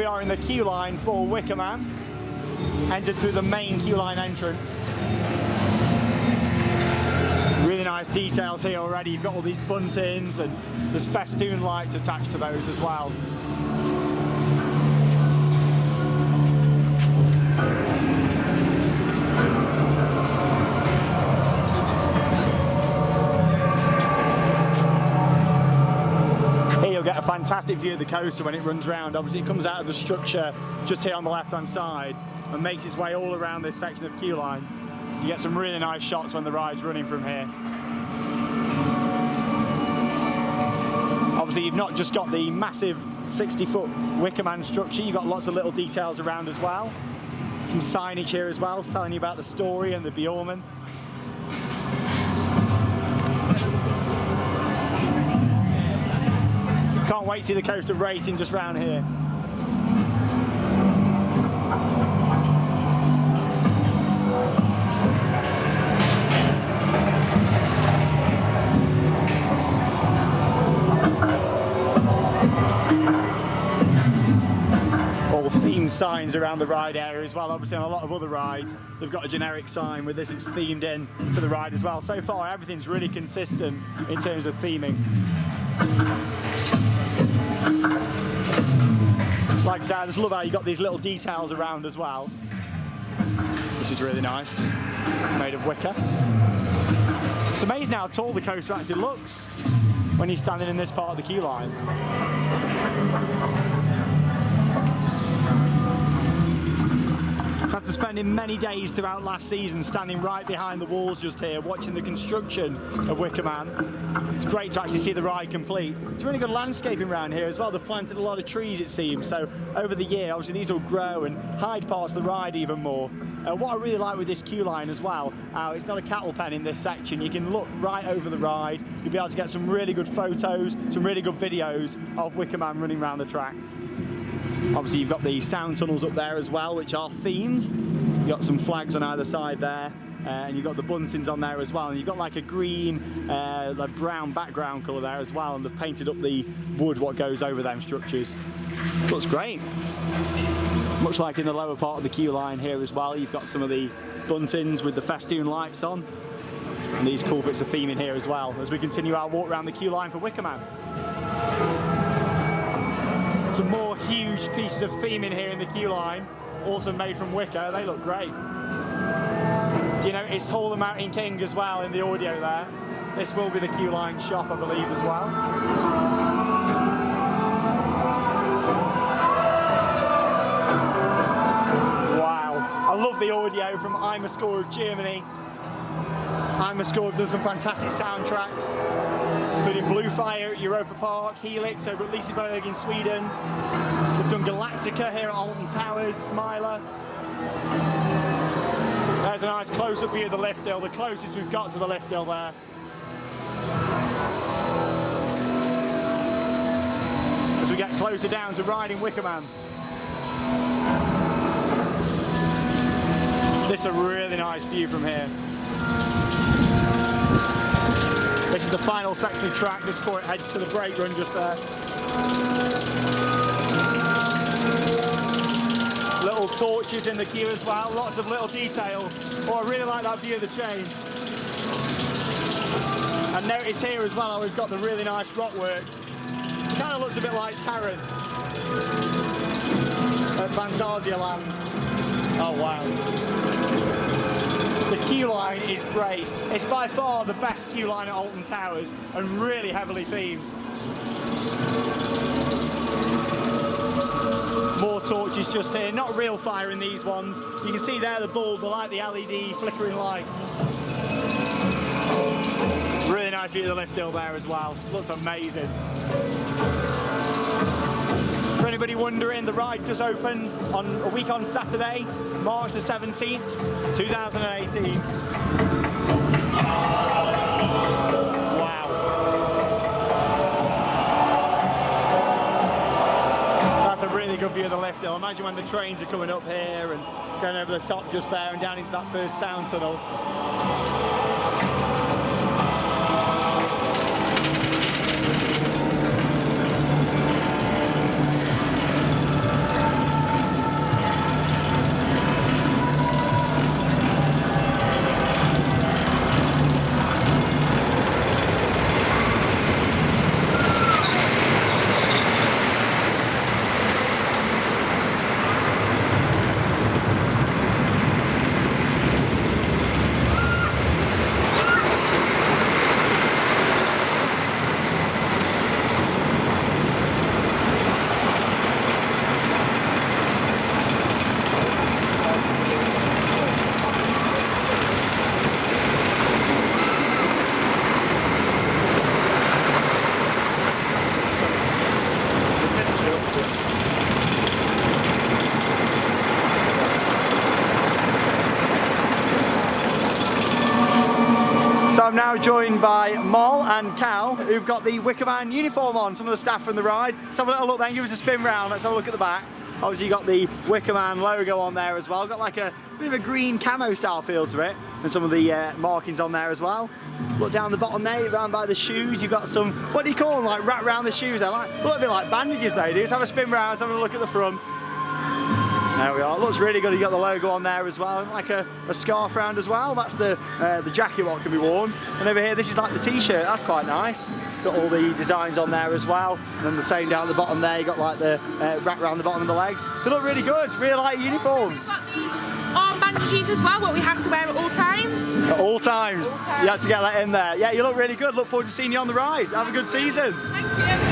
are in the queue line for Wicker Man. Entered through the main queue line entrance. Really nice details here already. You've got all these buntings and there's festoon lights attached to those as well. You'll get a fantastic view of the coaster when it runs round. Obviously it comes out of the structure just here on the left hand side and makes its way all around this section of queue line. You get some really nice shots when the ride's running from here. Obviously you've not just got the massive 60-foot Wicker Man structure, you've got lots of little details around as well. Some signage here as well, telling you about the story and the Bjorman. Can't wait to see the coaster racing just round here. All themed signs around the ride area as well. Obviously on a lot of other rides they've got a generic sign. With this it's themed in to the ride as well. So far everything's really consistent in terms of theming. Like I said, I just love how you got these little details around as well. This is really nice, made of wicker. It's amazing how tall the coaster actually looks when you're standing in this part of the queue line. So after spending many days throughout last season standing right behind the walls just here watching the construction of Wicker Man, it's great to actually see the ride complete. It's really good landscaping around here as well. They've planted a lot of trees it seems, so over the year obviously these will grow and hide parts of the ride even more. What I really like with this queue line as well, it's not a cattle pen in this section. You can look right over the ride. You'll be able to get some really good photos, some really good videos of Wicker Man running around the track. Obviously you've got the sound tunnels up there as well, which are themed. You've got some flags on either side there, and you've got the buntings on there as well. And you've got like a green, like brown background colour there as well, and they've painted up the wood what goes over them structures. Looks great. Much like in the lower part of the queue line here as well, you've got some of the buntings with the festoon lights on. And these cool bits of theming here as well, as we continue our walk around the queue line for Wicker Man. Some more huge pieces of theming here in the queue line, also made from wicker. They look great. Do you notice Hall the Mountain King as well in the audio there? This will be the queue line shop, I believe, as well. Wow, I love the audio from IMAscore of Germany. IMAscore have done some fantastic soundtracks, including Blue Fire at Europa Park, Helix over at Liseberg in Sweden. They've done Galactica here at Alton Towers, Smiler. There's a nice close-up view of the lift hill, the closest we've got to the lift hill there. As we get closer down to riding Wicker Man. This is a really nice view from here. This is the final section of track just before it heads to the brake run just there. Little torches in the queue as well, lots of little details. Oh, I really like that view of the chain. And notice here as well how we've got the really nice rock work. It kind of looks a bit like Taran at Fantasia Land. Oh wow. The queue line is great. It's by far the best queue line at Alton Towers and really heavily themed. More torches just here, not real fire in these ones. You can see there the bulb, like the LED flickering lights. Really nice view of the lift hill there as well. Looks amazing. For anybody wondering, the ride does open on a week on Saturday, March the 17th, 2018. Wow. That's a really good view of the lift hill. Imagine when the trains are coming up here and going over the top just there and down into that first sound tunnel. I'm now joined by Moll and Cal, who've got the Wicker Man uniform on, some of the staff from the ride. Let's have a little look then, give us a spin round, let's have a look at the back. Obviously you got the Wicker Man logo on there as well, got like a bit of a green camo style feel to it, and some of the markings on there as well. Look down the bottom there, around by the shoes, you've got some, what do you call them, like wrap around the shoes there, like, look a bit like bandages they do. Let's have a spin round, let's have a look at the front. There we are, it looks really good, you got the logo on there as well, and like a scarf round as well. That's the jacket what can be worn. And over here, this is like the t-shirt, that's quite nice. Got all the designs on there as well. And then the same down the bottom there, you got like the wrap around the bottom of the legs. They look really good, it's really light uniforms. We've got the arm bandages as well, what we have to wear at all times. At all times? You had to get that in there. Yeah, you look really good, look forward to seeing you on the ride. Have a good season. Thank you.